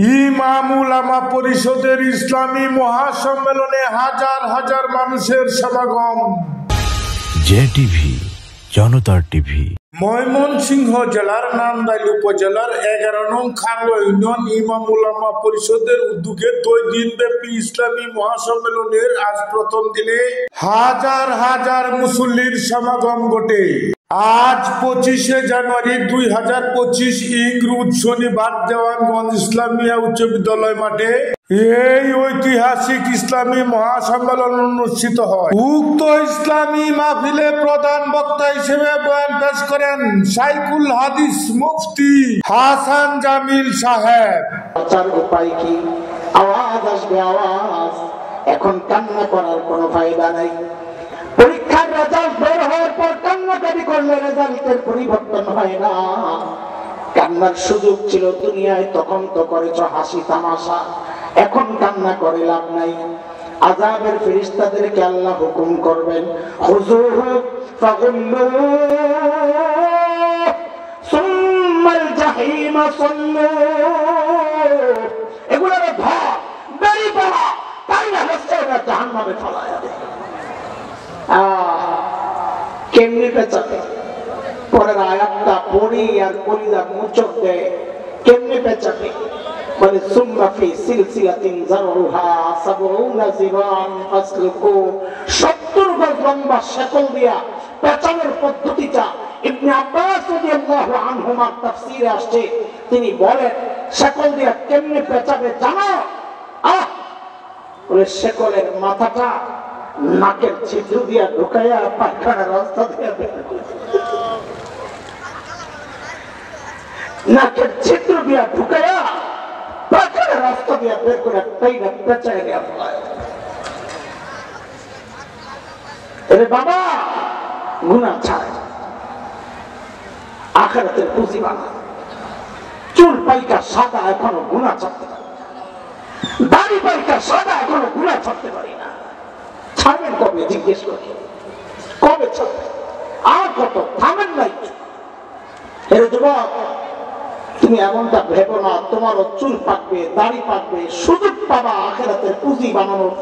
ইমাম উলামা পরিষদের ইসলামী মহাসম্মেলনে হাজার হাজার মানুষের সমাগম। জেটিভি, জনতার টিভি। ময়মনসিংহ জেলার নান্দাইল উপজেলার 11 নং খাল ইউনিয়ন ইমাম উলামা পরিষদের উদ্যোগে 2 দিনব্যাপী ইসলামী মহাসম্মেলনের আজ প্রথম দিনে হাজার হাজার মুসল্লির সমাগম ঘটে। আজ 25শে জানুয়ারি 2025 রোজ শনিবার দেওয়ানগঞ্জ ইসলামিয়া উচ্চ বিদ্যালয় মাঠে এই ঐতিহাসিক ইসলামী মহাসম্মেলন অনুষ্ঠিত হয়। উক্ত ইসলামী মাহফিলে প্রধান বক্তা হিসেবে বয়ান পেশ করেন শাইখুল হাদিস মুফতি হাসান জামিল সাহেব। উপায় কি? আওয়াজ আসবে, আওয়াজ। এখন কান্না করার কোনো ফায়দা নাই। পরীক্ষার রেজাল্ট বের হওয়ার পর কান্নাকাটি করলে রেজাল্টের পরিবর্তন হয় না। কান্নার সুযোগ ছিল দুনিয়ায়, তখন তো করেছ হাসি তামাশা। এখন কান্না করে লাভ নাই। আযাবের ফেরেশতাদেরকে আল্লাহ হুকুম করবেন, খুযুহু ফাগুল্লু সুম্মাল জাহিমা সাল্লু। এগুলোর ধর বেরি পড়া, তাই না হচ্ছে না জাহান্নামে ফেলায়া দেয়। কেমনি পেঁচাবে? পরের আয়াতটা পড়ি আর কলিজা মুচক দেয়। কেমনি পেঁচাবে? বলে সুম্মা ফি সিলসিলাতিন যারউহা ৭০ যিরান ফাসলুকু। ৭০ গজ লম্বা শেকল দিয়া পেঁচানোর পদ্ধতিটা ইবনে আব্বাস রাদিয়াল্লাহু আনহুমার তাফসীরে আসছে। তিনি বলেন শেকল দিয়া কেমনি পেঁচাবে জানো? বলে শেকলের মাথাটা নাকের ছিদ্র দিয়া ঢুকাইয়া পায়খানার রাস্তা দিয়া বের করে, নাকের ছিদ্র দিয়া ঢুকাইয়া পায়খানার রাস্তা দিয়া বের করে টাইনা পেঁচায় দিয়া ফেলায়। এরে বাবা, গুনাহ ছাড়, আখিরাতের পুঁজি বানা। চুল পাইকা সাদা এখনো গুনাহ ছাড়তে পারি, দাড়ি পাইকা সাদা এখনো গুনাহ ছাড়তে পারি না। থামেন কবে? জিজ্ঞেস করি কবে ছাড়বে? আর কত থামেন নাই? এর যুবক, তুমি এমনটা ভেবো না তোমারও চুল পাকবে, দাড়ি পাকবে, সুযোগ পাবা আখিরাতের পুঁজি বানানোর।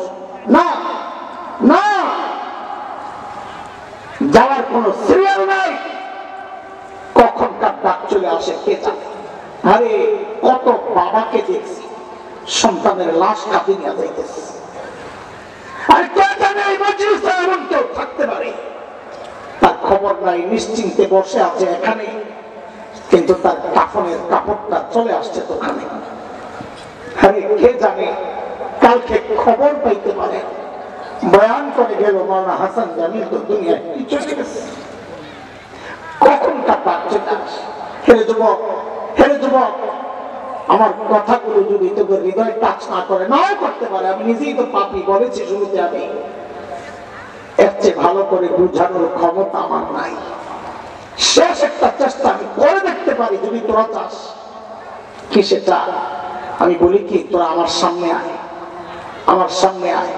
না না, যাওয়ার কোন সিরিয়াল নাই। কখন কার ডাক চলে আসে কে জানে। আরে কত বাবাকে দেখছি সন্তানের লাশ কাঁধে নিয়ে যাইতেছে। আর কে জানে এই মজলিসে এমন কেউ থাকতে পারে, তার খবর নাই, নিশ্চিন্তে বসে আছে এখানে, কিন্তু তার কাফনের কাপড়টা চলে আসছে দোকানে। আরে কে জানে কালকে খবর পাইতে পারে বয়ান করে গেল মাওলানা হাসান জামিল তো দুনিয়ায় চলে গেছে। কখন কার ডাক চলে আসে। হেরে যুবক, হেরে যুবক, আমার কথাগুলো যদি তোকে হৃদয় টাচ না করে, নাও করতে পারে, আমি নিজেই তো পাপী বলেছি শুরুতে, আমি এর চেয়ে ভালো করে বুঝানোর ক্ষমতা আমার নাই। শেষ একটা চেষ্টা আমি করে দেখতে পারি যদি তোরা চাস। কি সেটা? আমি বলি কি, তোরা আমার সামনে আয়, আমার সামনে আয়,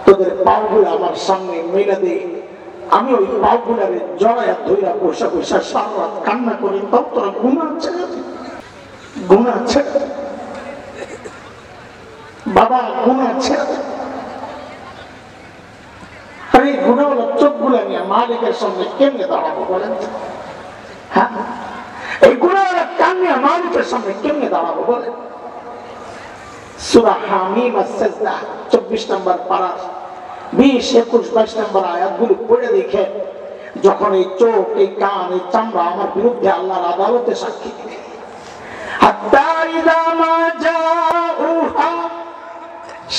তোদের পাগুলো আমার সামনে মেলে দে। আমি ওই পাগুলারে জড়াইয়া ধইরা বসা বসা সারা রাত কান্না করি, তব তোরা গুনাহ ছেড়ে দে, গুনাহ ছেড়ে দে বাবা, গুনাহ ছেড়ে দে। আর এই গুনাহওয়ালা চোখগুলা নিয়ে মালিকের সামনে কেমনে দাঁড়াবো বলেন? হ্যাঁ, এই গুনাহওয়ালা কান নিয়ে মালিকের সামনে কেমনে দাঁড়াবো বলেন? সূরা হামিম আস-সাজদা 24 নম্বর পারা 20, 21, 22 নম্বর আয়াতগুলো পড়ে দেখেন। যখন এই চোখ, এই কান, এই চামড়া আমার বিরুদ্ধে আল্লাহর আদালতে সাক্ষী দিবে। হাত্তা ইযা মা জাউহা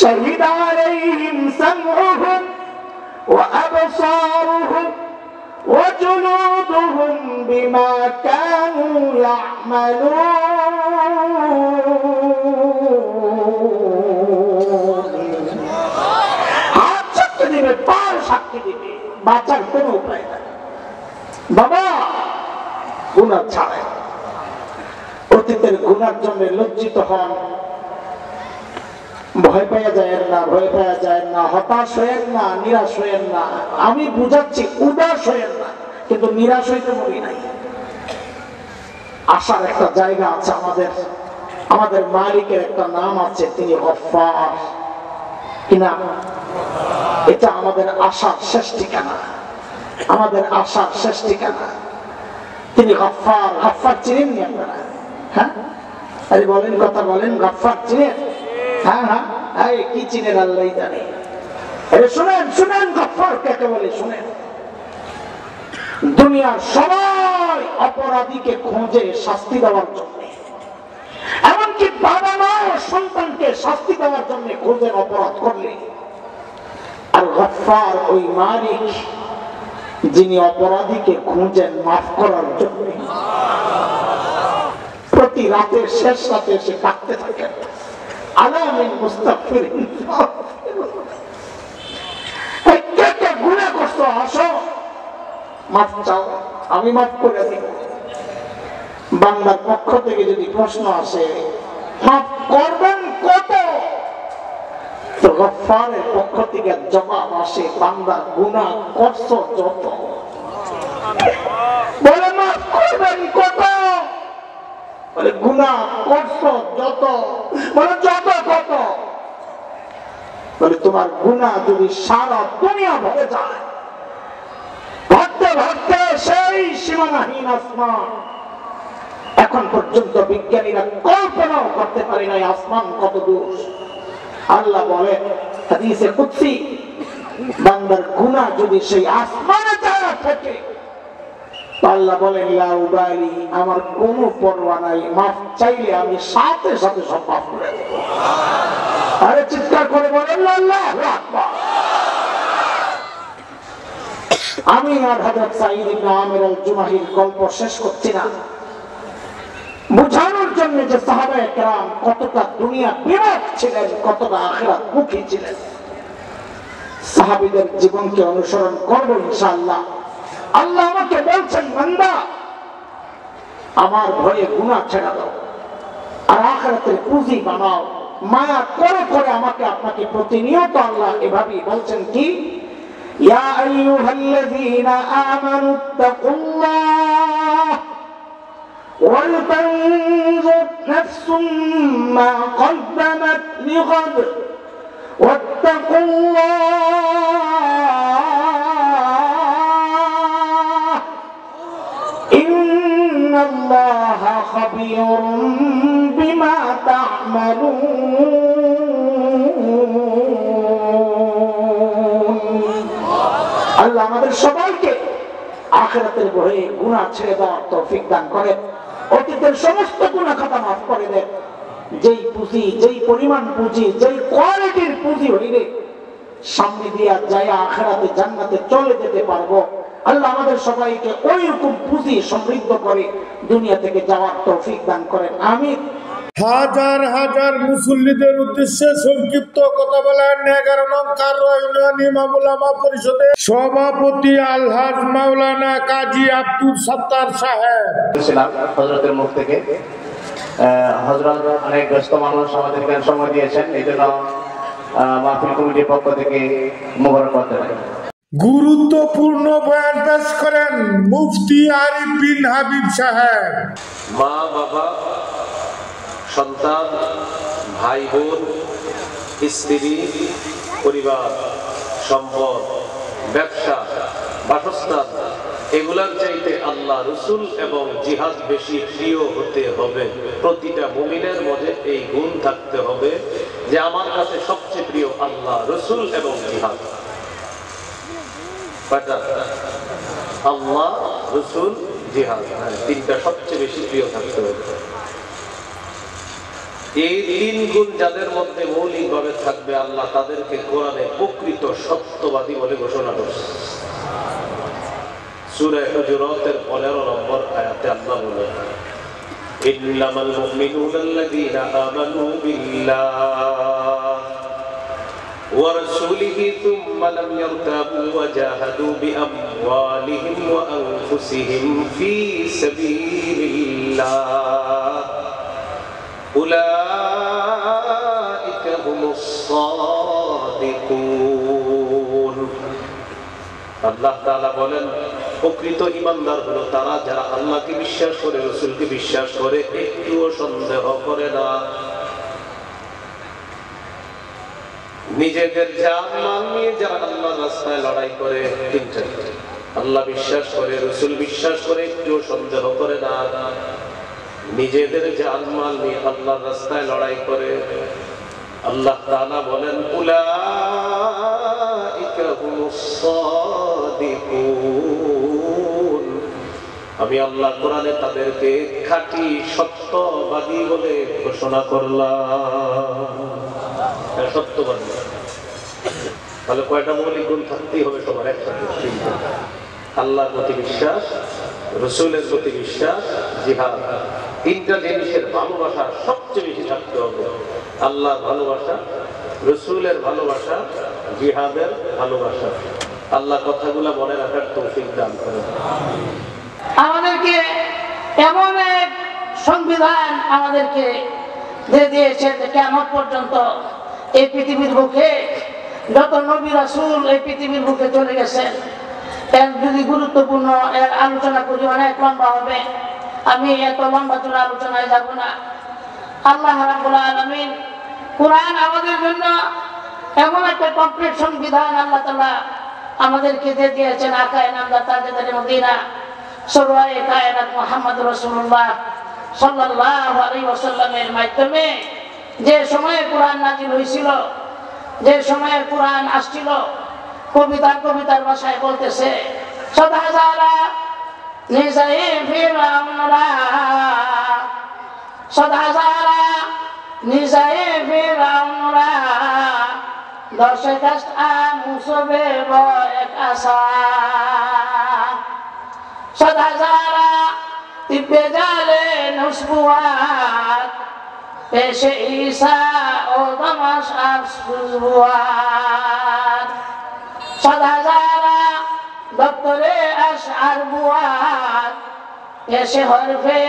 শাহিদা আলাইহিম সামউহুম ওয়া আবসারুহুম ওয়া জুলুদুহুম বিমা কানু ইয়া'মালুন। হাত সাক্ষী দিবে, পা সাক্ষী দিবে, বাঁচার কোন উপায় নাই। বাবা, গুনাহ ছাড়েন, অতীতের গুনার জন্য লজ্জিত হন, ভয় পাওয়া যায় না, ভয় পাওয়া যায় না, হতাশ হয়েন না, নিরাশ হয়েন না। আমি বুঝাচ্ছি উদাস হয়েন না, কিন্তু নিরাশ হইতে বলি নাই। আশার একটা জায়গা আছে আমাদের। আমাদের মালিকের একটা নাম আছে, তিনি গফফার। কি নাম? এটা আমাদের আশার শেষ ঠিকানা, আমাদের আশার শেষ ঠিকানা। তিনি গফফার। গফফার চিনেন নি আপনারা? হ্যাঁ, আরে বলেন, কথা বলেন, গফফার চিনেন? হ্যাঁ হ্যাঁ, আরে কি চিনেন আল্লাহই জানে। আরে শুনেন শুনেন, গফফার কাকে বলে শুনেন। দুনিয়ার সবাই অপরাধীকে খোঁজে শাস্তি দেওয়ার জন্য, এমনকি বাবা মা ও সন্তানকে শাস্তি দেওয়ার জন্য খোঁজেন অপরাধ করলে। আর গফফার ওই মালিক যিনি অপরাধীকে খুঁজেন মাফ করার জন্য। প্রতি রাতের শেষ রাতে এসে ডাকতে থাকেন, আলামিন মুস্তাগফিরিন, কে কে গুনাহ করছো আসো মাফ চাও, আমি মাফ করে দিব। বান্দার পক্ষ থেকে যদি প্রশ্ন আসে মাফ করবেন কত, তো গফফারের পক্ষ থেকে জবাব আসে বান্দা গুনাহ করছো যত। বলে মাফ করবেন কত, বলে গুনাহ করছো যত। বলে যত কত, বলে তোমার গুনাহ যদি সারা দুনিয়া ভরে যায়, ভাবতে ভাবতে সেই সীমানাহীন আসমান, এখন পর্যন্ত বিজ্ঞানীরা কল্পনাও করতে পারে নাই আসমান কত দূর। আল্লাহ বলেন হাদিসে কুদসি, বান্দার গুনাহ যদি সেই আসমানে যায় থাকে, আল্লাহ বলেন লা উবালি, আমার কোনো পরোয়া নাই, মাফ চাইলে আমি সাথে সাথে সব মাফ করে দেব। আরে চিৎকার করে বলেন আল্লাহু আকবার। আমি আর হযরত সাঈদ ইবনে আমির আল-জুমাহির গল্প শেষ করছি না, বুঝানোর জন্য যে সাহাবায়ে কেরাম কতটা দুনিয়া বিমুখ ছিলেন, কতটা আখিরাত মুখী ছিলেন। সাহাবীদের জীবনকে অনুসরণ করব ইনশাআল্লাহ। আল্লাহ আমাকে বলছেন, বান্দা আমার ভয়ে গুনাহ ছেড়ে দাও আর আখিরাতের পুঁজি বানাও। মায়া করে করে আমাকে আপনাকে প্রতিনিয়ত আল্লাহ এভাবেই বলছেন কি, ইয়া আইয়ুহাল্লাযীনা আমানুত্তাকুল্লাহ ওয়ালতানজুর নাফসুম মা কদ্দামাত লিগাদ ওয়াত্তাকুল্লাহ ইন্নাল্লাহা খাবীরুম বিমা তা'মালুন। আল্লাহ আমাদের সবাইকে আখিরাতের ভয়ে গুনাহ ছেড়ে দেওয়ার তৌফিক দান করেন, অতীতের সমস্ত গুনাহ খাতা মাফ করে দেন। যেই পুঁজি, যেই পরিমাণ পুঁজি, যেই কোয়ালিটির পুঁজি হইলে সামনে দিয়া যায় আখিরাতে জান্নাতে চলে যেতে পারবো, আল্লাহ আমাদের সবাইকে ওই রকম পুঁজি সমৃদ্ধ করে দুনিয়া থেকে যাওয়ার তৌফিক দান করেন, আমিন। হাজার হাজার মুসল্লিদের উদ্দেশ্যে সংক্ষিপ্ত কথা বলেন 11 নং কারওয়া ইউনিয়ন ইমাম উলামা পরিষদের সভাপতি আলহাজ মাওলানা কাজী আব্দুল সাত্তার সাহেব। হযরতের মুখ থেকে, হযরত অনেক ব্যস্ত মানুষ আমাদেরকে সময় দিয়েছেন, এই জন্য মাহফিল কমিটির পক্ষ থেকে মোবারকবাদ জানাই। গুরুত্বপূর্ণ বয়ান পেশ করেন মুফতি আরিফ বিন হাবিব সাহেব। মা বাবা, সন্তান, ভাই বোন, স্ত্রী, পরিবার, সম্পদ, ব্যবসা, বাসস্থান, এগুলার চাইতে আল্লাহ রসুল এবং জিহাদ বেশি প্রিয় হতে হবে। প্রতিটা মুমিনের মধ্যে এই গুণ থাকতে হবে যে আমার কাছে সবচেয়ে প্রিয় আল্লাহ রসুল এবং জিহাদ। আল্লাহ রসুল জিহাদ, তিনটা সবচেয়ে বেশি প্রিয় থাকতে হবে। এই তিন গুণ যাদের মধ্যে মৌলিকভাবে থাকবে, আল্লাহ তাদেরকে কোরআনে প্রকৃত সত্যবাদী বলে ঘোষণা করছে। সূরা হুজুরাতের 15 নম্বর আয়াতে আল্লাহ বলেন, ইন্নামাল মুমিনুনাল্লাযীনা আমানু বিল্লাহি ওয়া রাসূলিহি সুম্মা লাম ইয়ারতাবু ওয়া জাহাদু বিআমওয়ালিহিম ওয়া আনফুসিহিম ফী সাবিলিল্লাহ উলাইকা হুমুস সাদিকুন। আল্লাহ তাআলা বলেন, প্রকৃত ইমানদার হলো তারা যারা আল্লাহকে বিশ্বাস করে, রসুলকে বিশ্বাস করে, একটুও সন্দেহ করে না। নিজেদের জান মাল নিয়ে যারা আল্লাহর রাস্তায় লড়াই করে, আল্লাহ বিশ্বাস করে, রসুল বিশ্বাস করে, একটুও সন্দেহ করে না। নিজেদের জান মাল নিয়ে আল্লাহর রাস্তায় লড়াই করে। আল্লাহ তাআলা বলেন উলাইকা হুমুস সাদিকুন, আমি আল্লাহ কোরআনে তাদেরকে খাঁটি সত্যবাদী বলে ঘোষণা করলাম। সত্যবাদী তাহলে কয়টা মৌলিক গুণ থাকতেই হবে সবার একসাথে? আল্লাহর প্রতি বিশ্বাস, রসুলের প্রতি বিশ্বাস, জিহাদ। তিনটা জিনিসের ভালোবাসা সবচেয়ে বেশি থাকতে হবে। আল্লাহর ভালোবাসা, রসুলের ভালোবাসা, জিহাদের ভালোবাসা। আল্লাহ কথাগুলো মনে রাখার তৌফিক দান করেন। আমাদেরকে এমন এক সংবিধান আমাদেরকে দিয়েছে যে কিয়ামত পর্যন্ত এই পৃথিবীর বুকে যত নবী রাসূল এই পৃথিবীর বুকে চলে গেছেন, এর যদি গুরুত্বপূর্ণ এর আলোচনা করি অনেক লম্বা হবে। আমি এত লম্বা চূড়া আলোচনায় যাব না। আল্লাহ রাব্বুল আলামিন কুরআন আমাদের জন্য এমন একটা কমপ্লিট সংবিধান আল্লাহ তাআলা আমাদেরকে দিয়েছেন। আকায়ে নামদার তাজদারে মদিনা সরওয়ারে কায়নাত মুহাম্মদ রাসূলুল্লাহ সাল্লাল্লাহু আলাইহি ওয়াসাল্লামের মাধ্যমে যে সময়ে কুরআন নাযিল হয়েছিল, যে সময়ে কুরআন আসছিল, কবিতার ভাষায় বলতেছে সদাহাজারা নিজায়ে ফিরাউনরা, সদাহাজারা নিজায়ে ফিরাউনরা, দশে কাস্ট মুসবে বয়ক আসা, সদাহাজারা তিব্বে জালে নুসবুয়াত, পেশে ঈসা ও দামাস আফসুজবুয়াত, সদাহাজারা দপ্তরে আশআর বুয়াত, পেশে হরফে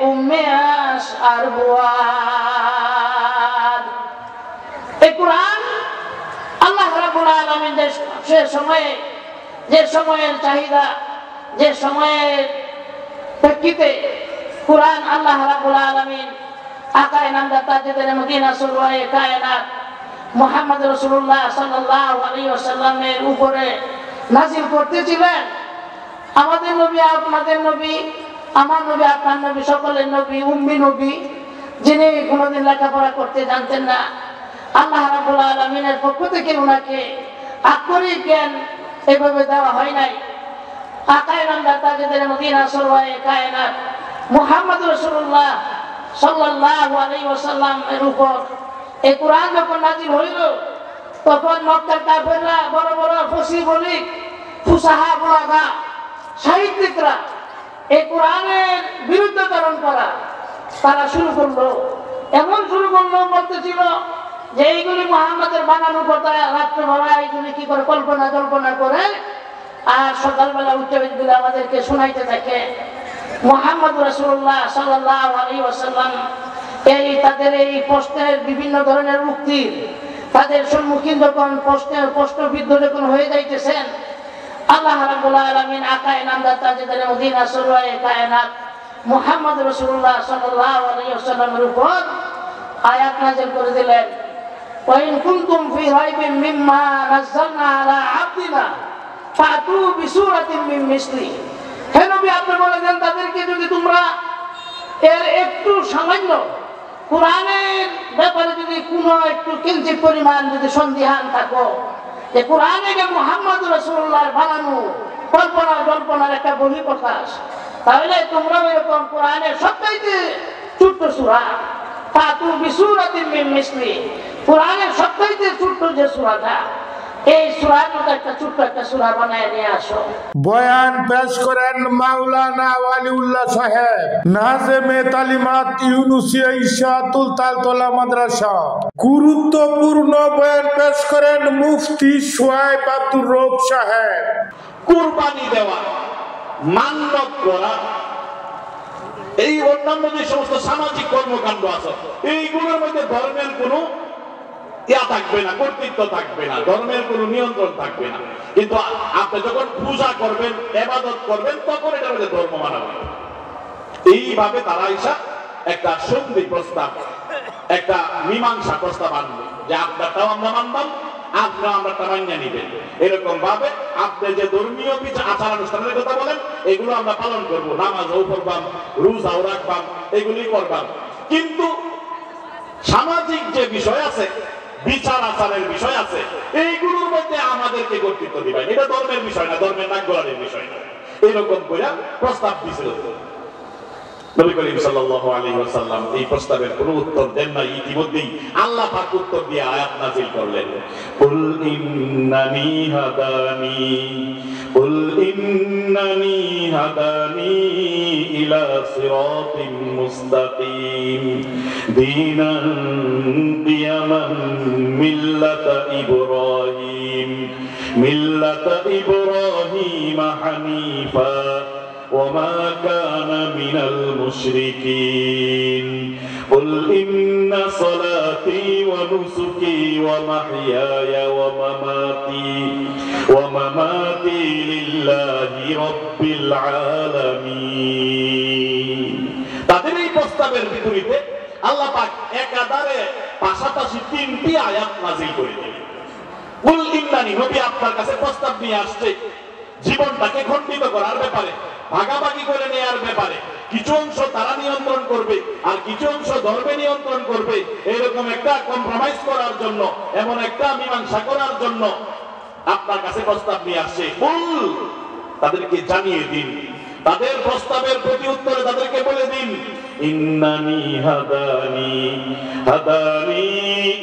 উম্মে আশআর বুয়াত। এই কুরআন আল্লাহ রাব্বুল আলামিন যে সময়ের চাহিদা, যে সময়ের প্রেক্ষিতে কুরআন আল্লাহ রাব্বুল আলামিন আকায়ে নামদার তাজদারে মদিনা সরওয়ারে কায়নাত মুহাম্মদ রাসূলুল্লাহ সাল্লাল্লাহু আলাইহি ওয়াসাল্লামের উপরে নাযিল করতেছিলেন। আমাদের নবী, আপনাদের নবী, আমার নবী, আপনার নবী, সকলের নবী, উম্মি নবী, যিনি কোনোদিন লেখাপড়া করতে জানতেন না, আল্লাহ রাব্বুল আলামিনের পক্ষ থেকে ওনাকে আক্ষরিক জ্ঞান এভাবে দেওয়া হয় নাই। আকায়ে নামদার তাজদারে মদিনা সরওয়ারে কায়নাত মুহাম্মদ রাসূলুল্লাহ সাল্লাল্লাহু আলাইহি ওয়াসাল্লামের উপর এই কুরআন যখন নাযিল হইল, তখন মক্কার কাফেররা, বড় বড় ফসিহ বলিক, ফুসাহা বুলাগা, সাহিত্যিকরা এই কুরআনের বিরুদ্ধচারণ করা তারা শুরু করলো। এমন শুরু করলো, বলতেছিল যে এইগুলি মুহাম্মাদের বানানো কথা, রাত্রেবেলা এইগুলি কি করে কল্পনা করে আর সকালবেলা উঠে এগুলো আমাদেরকে শোনাইতে থাকে। মুহাম্মদ রাসূলুল্লাহ সাল্লাল্লাহু আলাইহি ওয়াসাল্লাম তাদের এই প্রশ্নের বিভিন্ন ধরনের উক্তি, তাদের সম্মুখীন যখন প্রশ্নবিদ্ধ যখন হয়ে যাইতেছেন, আল্লাহ রাব্বুল আলামিন আকায়ে নামদার তাজদারে মদিনা সরওয়ারে কায়নাত মুহাম্মদ রাসূলুল্লাহ সাল্লাল্লাহু আলাইহি ওয়াসাল্লামের উপর আয়াত নাযিল করে দিলেন। ওয়া ইন কুনতুম ফি রাইবিন মিম্মা নাযালনা আলা আবদিনা ফাতু বিসূরাতিন মিন মিসলি। হে নবী, আপনি বলে দেন তাদেরকে, যদি তোমরা এর একটু সামান্য কুরআনের ব্যাপারে যদি কোনো একটু কিঞ্চিত পরিমাণ যদি সন্দিহান থাকো, যে কুরআনে যে মুহাম্মদ রাসূলুল্লাহর বানানো কল্পনার একটা বহিঃপ্রকাশ, তাহলে তোমরা এরকম কুরআনের সবচাইতে ছোট্ট সূরা ফাতু বিসূরাতিন মিন মিসলি, কুরআনের সবচাইতে ছোট্ট যে সূরাটা, এই সূরার মতো একটা ছোট্ট একটা সূরা বানায় নিয়ে আসো। বয়ান পেশ করেন মাওলানা ওয়ালিউল্লাহ সাহেব, নাজেমে তালিমাত ইউনুসিয়া ইশাতুল তালতলা মাদ্রাসা। গুরুত্বপূর্ণ বয়ান পেশ করেন মুফতি শুআইব আব্দুর রব সাহেব। কুরবানি দেওয়া, মান্নত করা, এই অন্যান্য যে সমস্ত সামাজিক কর্মকাণ্ড আছে, এইগুলোর মধ্যে ধর্মের কোনো ইয়া থাকবে না, কর্তৃত্ব থাকবে না, ধর্মের কোনো নিয়ন্ত্রণ থাকবে না। কিন্তু আপনি যখন পূজা করবেন, ইবাদত করবেন, তখন এটা হচ্ছে ধর্ম মানাবে। এইভাবে তারা এসে একটা সন্ধি প্রস্তাব, একটা মীমাংসা প্রস্তাব আনবে যে আপনারটাও আমরা মানলাম, আপনারা আমরাটা মান্য নিবেন। এরকম ভাবে আপনি যে ধর্মীয় আচার অনুষ্ঠানের কথা বলেন, এগুলো আমরা পালন করব, নামাজও পড়বাম, রোজাও রাখবাম, এগুলি করবাম। কিন্তু সামাজিক যে বিষয় আছে, বিচার আচারের বিষয় আছে, এইগুলোর মধ্যে আমাদেরকে কর্তৃত্ব দিবেন। এটা ধর্মের বিষয় না, ধর্মের নাক গলানোর বিষয় না। এরকম করে প্রস্তাব দিয়েছিল নবী করিম সাল্লাল্লাহু আলাইহি ওয়াসাল্লাম। এই প্রস্তাবের কোনো উত্তর দেন না। ইতিমধ্যেই আল্লাহ পাক উত্তর দিয়ে আয়াত নাযিল করলেন, কুল ইন্নানি হাদানি ইলা সিরাতিম মুস্তাকিম দীনান কিয়ামান মিল্লাতা ইব্রাহিম হানিফা وما كان من المشركين قل إن صلاتي ونسكي ومحياي ومماتي لله رب العالمين। তাদের এই প্রস্তাবের বিপরীতে আল্লাহ পাক একাধারে পাশাপাশি তিনটি আয়াত নাযিল করে দিলেন। কুল ইন্নানি, নবী আপনার কাছে প্রস্তাব নিয়ে আসছে জীবনটাকে খণ্ডিত করার ব্যাপারে, ভাগাভাগি করে নেওয়ার ব্যাপারে। কিছু অংশ তারা নিয়ন্ত্রণ করবে আর কিছু অংশ ধর্মে নিয়ন্ত্রণ করবে, এরকম একটা কম্প্রোমাইজ করার জন্য, এমন একটা মীমাংসা করার জন্য আপনার কাছে প্রস্তাব নিয়ে আসছে। কুল, তাদেরকে জানিয়ে দিন, তাদের প্রস্তাবের প্রতি উত্তরে তাদেরকে বলে দিন, ইন্নানি হাদানি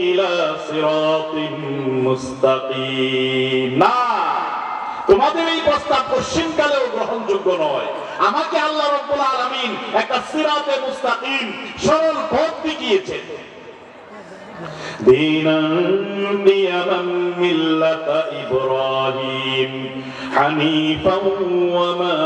ইলা সিরাতিম মুস্তাকিম। না, তোমাদের এই প্রস্তাব পশ্চিমকালেও গ্রহণযোগ্য নয়। আমাকে আল্লাহ রাব্বুল আলামিন একটা সিরাতে মুস্তাকিম, সরল পথ দেখিয়েছেন। দীনান কিয়ামান মিল্লাতা ইব্রাহিম হানিফাও ওয়া মা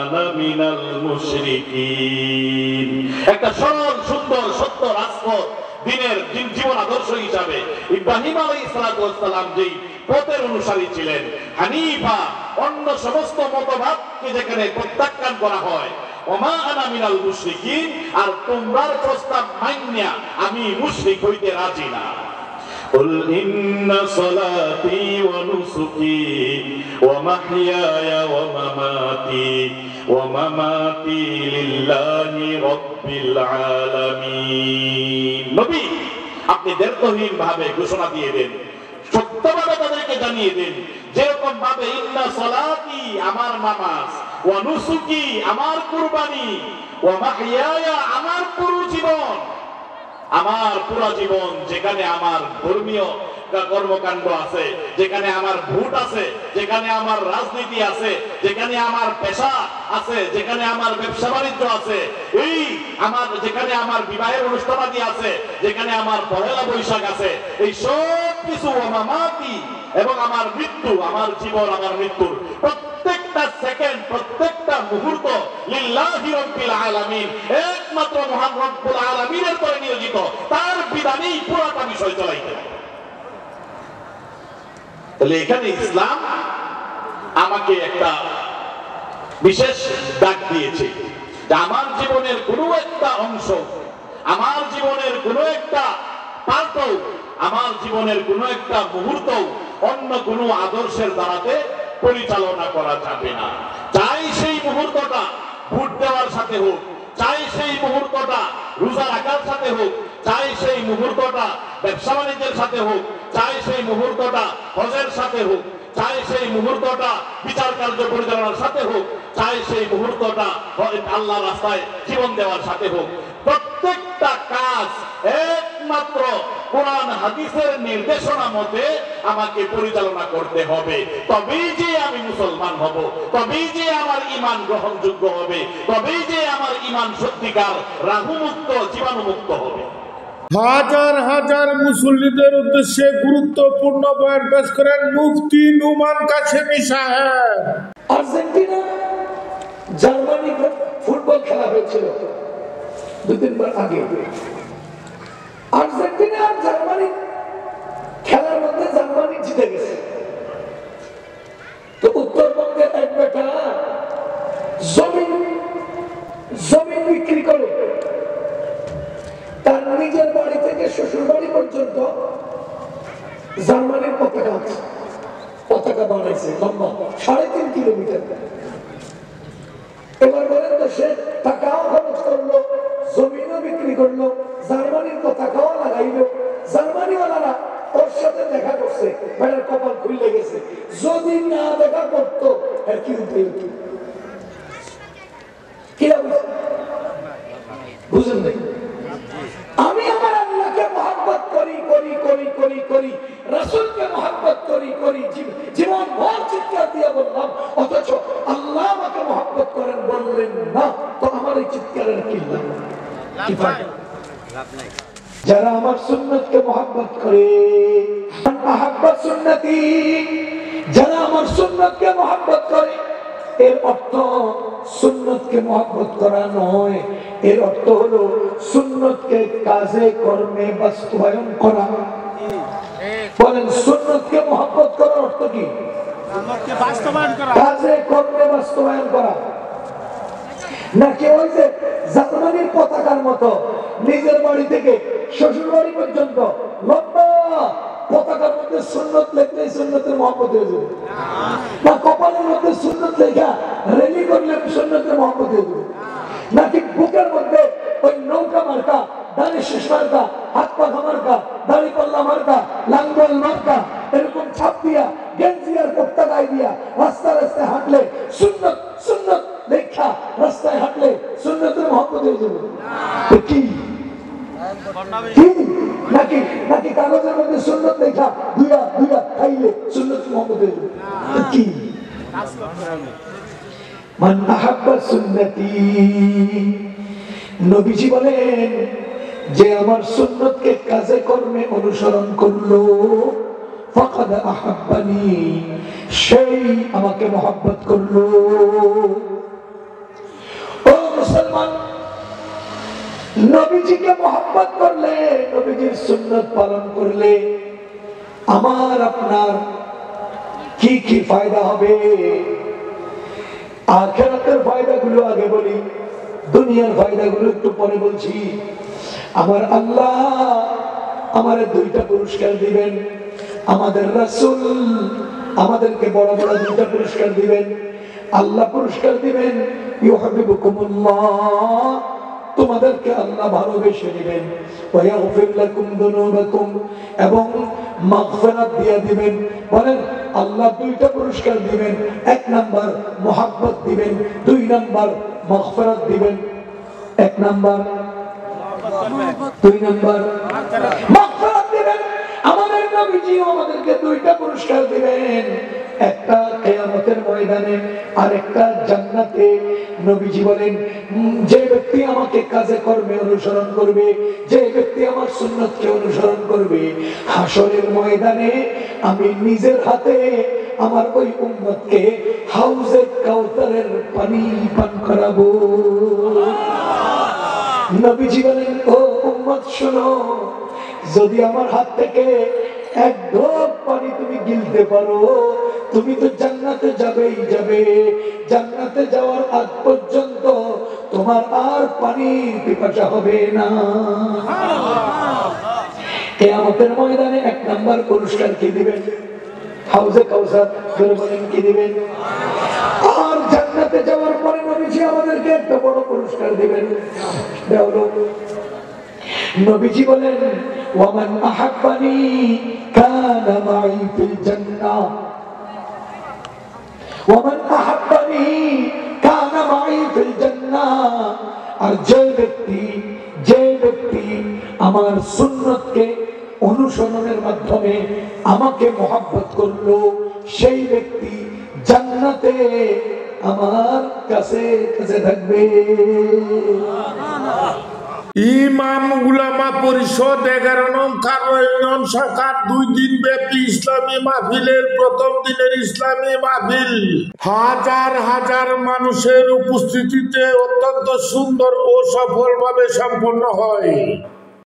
আনা মিনাল মুশরিকিন, একটা সরল সুন্দর সত্য রাজপথ, দিনের জীবন আদর্শ হিসাবে ইব্রাহিম আলাইহিস সালাতু ওয়াস সালাম যেই পথের অনুসারী ছিলেন, হানিফা, অন্য সমস্ত মতবাদকে যেখানে প্রত্যাখ্যান করা হয়, ওমা আনা মিনাল মুশরিকিন, আর তোমরার প্রস্তাব মাইন্না আমি মুশরিক হইতে রাজি না। কুল ইন্না সালাতি ওয়া নুসুকি ওয়া মাহইয়ায়া ওয়া মামাতি লিল্লাহি রাব্বিল আলামিন। নবী, আপনি দ্ব্যর্থহীন ভাবে ঘোষণা দিয়ে দেন, সত্যভাবে তাদেরকে জানিয়ে দেন, যেরকম ভাবে ইন্না সালাতি, আমার নামাজ, ওয়া নুসুকি, আমার কুরবানি, ওয়া মাহইয়ায়া, আমার পুরো জীবন, আমার পুরো জীবন, যেখানে আমার ধর্মীয় কর্মকাণ্ড আছে, যেখানে আমার ভোট আছে, যেখানে আমার রাজনীতি আছে, যেখানে আমার পেশা আছে, যেখানে আমার ব্যবসা বাণিজ্য আছে, এই আমার যেখানে আমার বিবাহের অনুষ্ঠানাদি আছে, যেখানে আমার পহেলা বৈশাখ আছে, এই সব কিছু মামাতি, এবং আমার মৃত্যু, আমার জীবন, আমার মৃত্যুর প্রত্যেকটা সেকেন্ড, প্রত্যেকটা মুহূর্ত লিল্লাহি রাব্বিল আলামিন, একমাত্র মহান রব্বুল আলামিনের পরে নিয়োজিত, তার বিধানেই পুরোটা বিষয় চলাইতে হবে। তাহলে এখানে ইসলাম আমাকে একটা বিশেষ ডাক দিয়েছে যে আমার জীবনের কোনো একটা অংশ, আমার জীবনের কোনো একটা পার্ট, আমার জীবনের কোনো একটা মুহূর্ত অন্য কোনো আদর্শের দ্বারাতে পরিচালনা করা যাবে না। চাই সেই মুহূর্তটা ভোট দেওয়ার সাথে হোক, চাই সেই মুহূর্তটা রোজা রাখার সাথে হোক, চাই সেই মুহূর্তটা ব্যবসা বাণিজ্যের সাথে হোক, চাই সেই মুহূর্তটা হজের সাথে হোক, চাই সেই মুহূর্তটা বিচার কার্য পরিচালনার সাথে হোক, চাই সেই মুহূর্তটা আল্লাহর রাস্তায় জীবন দেওয়ার সাথে হোক, প্রত্যেকটা কাজ একমাত্র কোরআন হাদিসের নির্দেশনা মতে আমাকে পরিচালনা করতে হবে। তবেই যে আমি মুসলমান হব, তবেই যে আমার ঈমান গ্রহণযোগ্য হবে, তবেই যে আমার ঈমান সত্যিকার রাহুমুক্ত, জীবাণুমুক্ত হবে। হাজার হাজার মুসল্লিদের উদ্দেশ্যে গুরুত্বপূর্ণ বয়ান পেশ করেন মুফতি নুমান কাশেমি সাহেব। আর্জেন্টিনা জার্মানি ফুটবল খেলা হয়েছিল 2-3 বার আগে। আর্জেন্টিনা আর জার্মানি জার্মানির পতাকা আছে, পতাকা বানাইছে লম্বা 3.5 কিলোমিটার। এবার বলেন তো, সে টাকাও খরচ করলো, জমিনও বিক্রি করলো, জার্মানির পতাকাও লাগাইলো, জার্মানিওয়ালারা ওর সাথে দেখা করছে, বেড়ার কপাল খুলে গেছে। যদি না দেখা করতো আর কি উঠে বুঝেন নাই? আমি আমার আল্লাহকে মহব্বত করি করি করি করি করি, রাসূলকে মহব্বত করি করি, জীবন ভর চিৎকার দিয়ে বললাম, অথচ আল্লাহ আমাকে মহব্বত করেন বললেন না, তো আমার এই চিৎকারের কি লাভ? যারা আমার সুন্নতকে মহব্বত করে, আহাব্বা সুন্নতি, যারা আমার সুন্নতকে মহব্বত করে, এর অর্থ সুন্নতকে মহব্বত করা নয়, এর অর্থ হলো সুন্নতকে কাজে কর্মে বাস্তবায়ন করা। বলেন, সুন্নতকে মহব্বত করার অর্থ কি? কাজে কর্মে বাস্তবায়ন করা। নাকি ওই যে জার্মানির পতাকার মতো নিজের বাড়ি থেকে শ্বশুর বাড়ি পর্যন্ত লম্বা পতাকার মধ্যে সুন্নত লিখলে সুন্নতের মহব্বত হয়ে যাবে? না কপালের মধ্যে সুন্নত লেখা রেলি করলে সুন্নতের মহব্বত হয়ে যাবে? নাকি বুকের মধ্যে ওই নৌকা মার্কা, দাড়ি শেষ মার্কা, হাত পাখা মার্কা, দাড়ি পাল্লা মার্কা, লাঙ্গল মার্কা, এরকম ছাপ দিয়া গেঞ্জি আর কোপ্তা গায়ে দিয়া রাস্তায় রাস্তায় হাঁটলে সুন্নত সুন্নত লেখা রাস্তায় হাঁটলে সুন্নতের মহব্বত হয়ে যাবে? কি নাকি নাকি কাগজের মধ্যে সুন্নত লেখা দুইয়া দুইয়া খাইলে সুন্নত মহব্বত হয়ে যাবে? কি মান আহাব্বা সুন্নতি, নবীজি বলেন, যে আমার সুন্নতকে কাজে কর্মে অনুসরণ করলো, ফাকাদ আহাব্বানি, সেই আমাকে মহব্বত করলো। ও মুসলমান, নবীজিকে মহব্বত করলে, নবীজির সুন্নত পালন করলে আমার আপনার কি কি ফায়দা হবে? আখিরাতের ফায়দাগুলো আগে বলি, দুনিয়ার ফায়দাগুলো একটু পরে বলছি। আমার আল্লাহ আমারে 2টা পুরস্কার দিবেন, আমাদের রাসূল আমাদেরকে বড় বড় 2টা পুরস্কার দিবেন। আল্লাহ পুরস্কার দিবেন, ইউহিব্বুকুমুল্লাহ, তোমাদেরকে আল্লাহ ভালোবেসে দিবেন, ওয়া ইয়াগফির লাকুম যুনুবাকুম, এবং মাগফিরাত দিয়ে দিবেন। বলেন, আল্লাহ 2টা পুরস্কার দিবেন, 1 নাম্বার মহব্বত দিবেন, 2 নাম্বার মাগফিরাত দিবেন। 1 নাম্বার, 2 নাম্বার মাগফিরাত দিবেন। আমাদের নবীজি আমাদেরকে 2টা পুরস্কার দিবেন, একটা কিয়ামতের ময়দানে আর একটা জান্নাতে। নবীজি বলেন, যে ব্যক্তি আমাকে কাজে কর্মে অনুসরণ করবে, যে ব্যক্তি আমার সুন্নতকে অনুসরণ করবে, হাসরের ময়দানে আমি নিজের হাতে আমার ওই উম্মতকে হাউজে কাউসারের পানি পান করাবো। নবীজি বলেন, ও উম্মত শোনো, যদি আমার হাত থেকে 1 ঢোক পানি তুমি গিলতে পারো, তুমি তো জান্নাতে যাবেই যাবে। জান্নাতে যাওয়ার আগ পর্যন্ত তোমার আর পানির পিপাসা হবে না। কিয়ামতের ময়দানে 1 নাম্বার পুরস্কার কি দিবেন? হাউজে কাউসার। বলেন, কি দিবেন? আর জান্নাতে যাওয়ার পরে নবীজি আমাদেরকে একটা বড় পুরস্কার দিবেন। নবীজি বলেন, ওয়ামান আহাব্বানি কানা মাই ফিল জান্নাহ, ওয়ামান আহাব্বানি কানা মাই ফিল জান্নাহ। আর যে ব্যক্তি আমার সুন্নতকে অনুসরণের মাধ্যমে আমাকে মহব্বত করলো, সেই ব্যক্তি জান্নাতে আমার কাছে কাছে থাকবে। ইমাম উলামা পরিষদ 11 নং কারওয়ান শাখার 2 দিন ব্যাপী ইসলামী মাহফিলের প্রথম দিনের ইসলামী মাহফিল হাজার হাজার মানুষের উপস্থিতিতে অত্যন্ত সুন্দর ও সফলভাবে সম্পন্ন হয়।